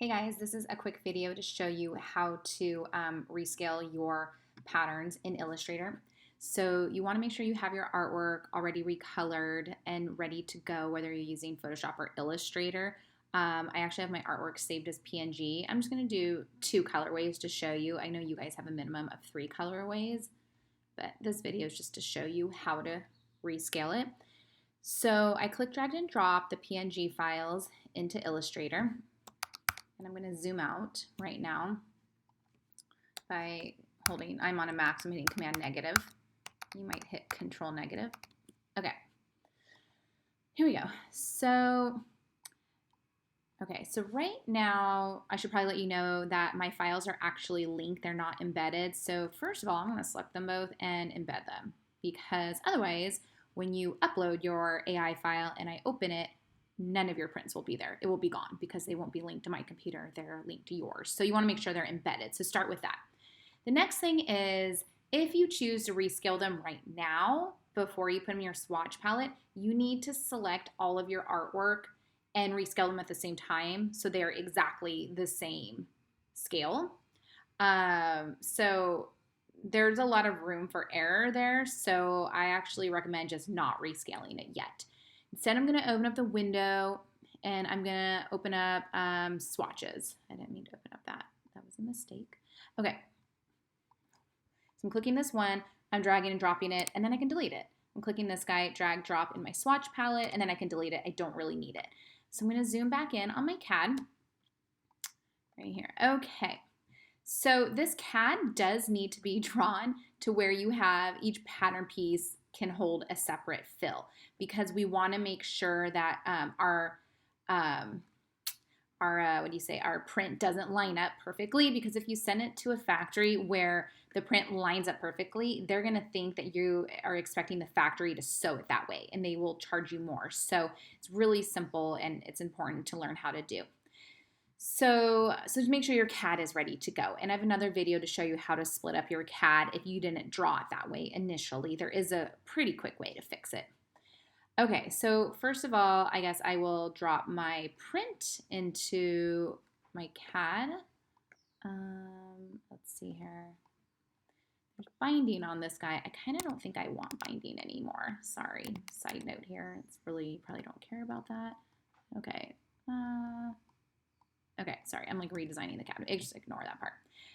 Hey guys, this is a quick video to show you how to rescale your patterns in Illustrator. So you want to make sure you have your artwork already recolored and ready to go, whether you're using Photoshop or Illustrator. I actually have my artwork saved as PNG. I'm just going to do 2 colorways to show you. I know you guys have a minimum of 3 colorways, but this video is just to show you how to rescale it. So I click, drag, and drop the PNG files into Illustrator. And I'm going to zoom out right now by holding, I'm on a Mac, so I'm hitting Command negative. You might hit Control negative. Okay, here we go. So right now, I should probably let you know that my files are actually linked. They're not embedded. So first of all, I'm going to select them both and embed them, because otherwise, when you upload your AI file and I open it, none of your prints will be there. It will be gone because they won't be linked to my computer. They're linked to yours. So you want to make sure they're embedded. So start with that. The next thing is, if you choose to rescale them right now, before you put them in your swatch palette, you need to select all of your artwork and rescale them at the same time so they're exactly the same scale. So there's a lot of room for error there. So I actually recommend just not rescaling it yet. Instead, I'm going to open up the window and I'm going to open up swatches. I didn't mean to open up that. That was a mistake. Okay. So I'm clicking this one, I'm dragging and dropping it, and then I can delete it. I'm clicking this guy, drag, drop in my swatch palette, and then I can delete it. I don't really need it. So I'm going to zoom back in on my CAD right here. Okay. So this CAD does need to be drawn to where you have each pattern piece can hold a separate fill, because we want to make sure that our print doesn't line up perfectly, because if you send it to a factory where the print lines up perfectly, they're going to think that you are expecting the factory to sew it that way, and they will charge you more. So it's really simple, and it's important to learn how to do. So to make sure your CAD is ready to go. And I have another video to show you how to split up your CAD if you didn't draw it that way initially. There is a pretty quick way to fix it. Okay, so first of all, I guess I will drop my print into my CAD. Let's see here. There's binding on this guy. I kind of don't think I want binding anymore. Sorry, side note here. It's really, probably don't care about that. Okay. Okay, sorry, I'm like redesigning the CAD. Just ignore that part.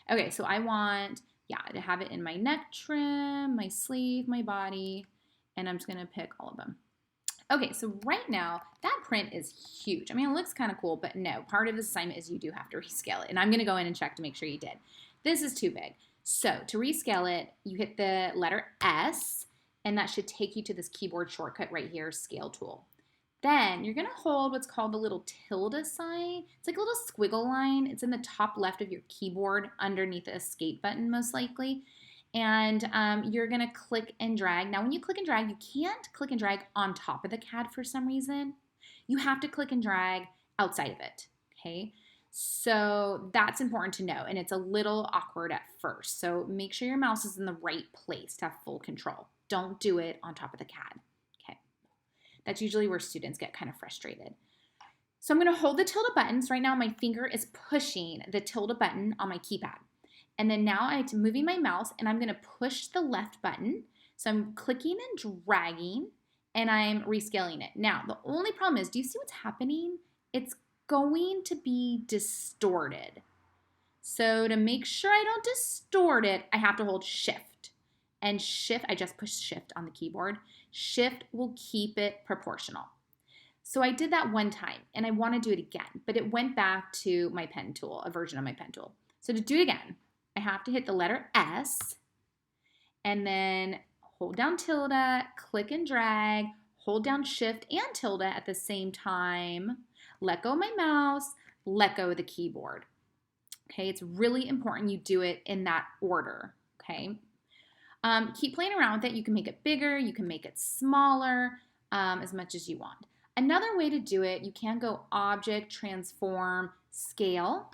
Okay, so I want, to have it in my neck trim, my sleeve, my body, and I'm just gonna pick all of them. Okay, so right now, that print is huge. I mean, it looks kind of cool, but no, part of this assignment is you do have to rescale it, and I'm gonna go in and check to make sure you did. This is too big. So to rescale it, you hit the letter S, and that should take you to this keyboard shortcut right here, Scale Tool. Then you're going to hold what's called the little tilde sign. It's like a little squiggle line. It's in the top left of your keyboard underneath the escape button, most likely. And you're going to click and drag. Now, when you click and drag, you can't click and drag on top of the CAD for some reason. You have to click and drag outside of it, okay? So that's important to know, and it's a little awkward at first. So make sure your mouse is in the right place to have full control. Don't do it on top of the CAD. That's usually where students get kind of frustrated. So I'm going to hold the tilde button. So right now my finger is pushing the tilde button on my keypad. And then now I'm moving my mouse and I'm going to push the left button. So I'm clicking and dragging and I'm rescaling it. Now the only problem is, do you see what's happening? It's going to be distorted. So to make sure I don't distort it, I have to hold Shift. And Shift, I just pushed Shift on the keyboard. Shift will keep it proportional. So I did that one time, and I want to do it again, but it went back to my pen tool, a version of my pen tool. So to do it again, I have to hit the letter S, and then hold down tilde, click and drag, hold down Shift and tilde at the same time, let go of my mouse, let go of the keyboard. Okay, it's really important you do it in that order, okay? Keep playing around with it. You can make it bigger, you can make it smaller, as much as you want. Another way to do it, you can go Object, Transform, Scale,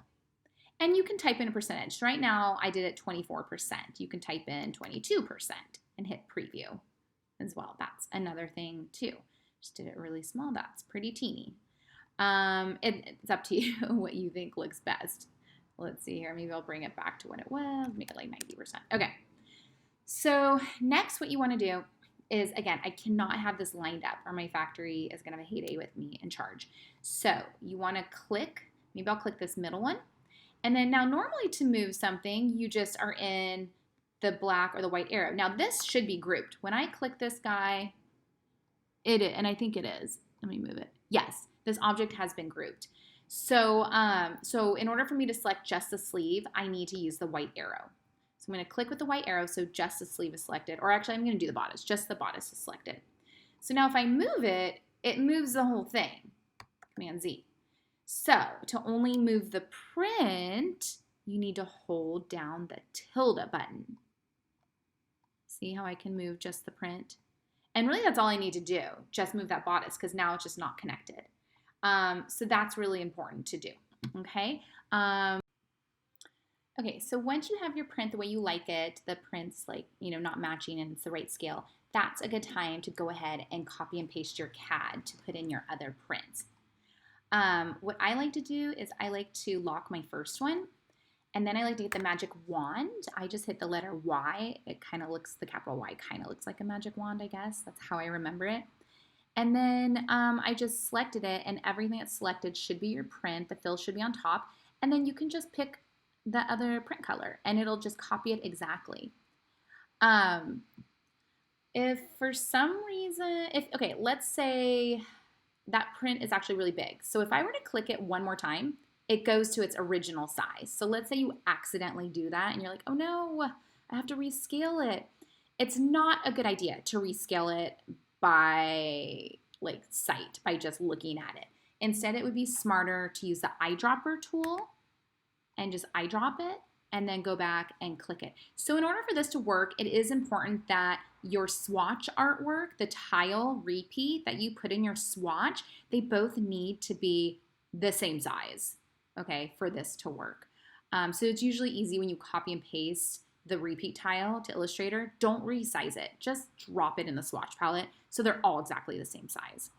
and you can type in a percentage. So right now, I did it 24%. You can type in 22% and hit Preview as well. That's another thing too. Just did it really small. That's pretty teeny. It's up to you what you think looks best. Let's see here. Maybe I'll bring it back to what it was. Make it like 90%. Okay. So next what you want to do is, again, I cannot have this lined up or my factory is going to have a heyday with me in charge. So you want to click, maybe I'll click this middle one. And then now normally to move something, you just are in the black or the white arrow. Now this should be grouped. When I click this guy, it is, and I think it is. Let me move it. Yes, this object has been grouped. So, so in order for me to select just the sleeve, I need to use the white arrow. So I'm going to click with the white arrow so just the sleeve is selected. Or actually, I'm going to do the bodice. Just the bodice is selected. So now if I move it, it moves the whole thing. Command Z. So to only move the print, you need to hold down the tilde button. See how I can move just the print? And really that's all I need to do. Just move that bodice because now it's just not connected. So that's really important to do. Okay. Okay, so once you have your print the way you like it, the print's like, not matching and it's the right scale, that's a good time to go ahead and copy and paste your CAD to put in your other prints. What I like to do is I like to lock my first one, and then I like to get the magic wand. I just hit the letter Y. It kind of looks, the capital Y kind of looks like a magic wand, I guess. That's how I remember it. And then I just selected it, and everything that's selected should be your print. The fill should be on top, and then you can just pick the other print color and it'll just copy it exactly. If for some reason, okay, let's say that print is actually really big. So if I were to click it one more time, it goes to its original size. So let's say you accidentally do that and you're like, oh no, I have to rescale it. It's not a good idea to rescale it by sight, by just looking at it. Instead, it would be smarter to use the eyedropper tool and just eyedrop it and then go back and click it. So in order for this to work, it is important that your swatch artwork, the tile repeat that you put in your swatch, they both need to be the same size, okay, for this to work. So it's usually easy when you copy and paste the repeat tile to Illustrator. Don't resize it, just drop it in the swatch palette so they're all exactly the same size.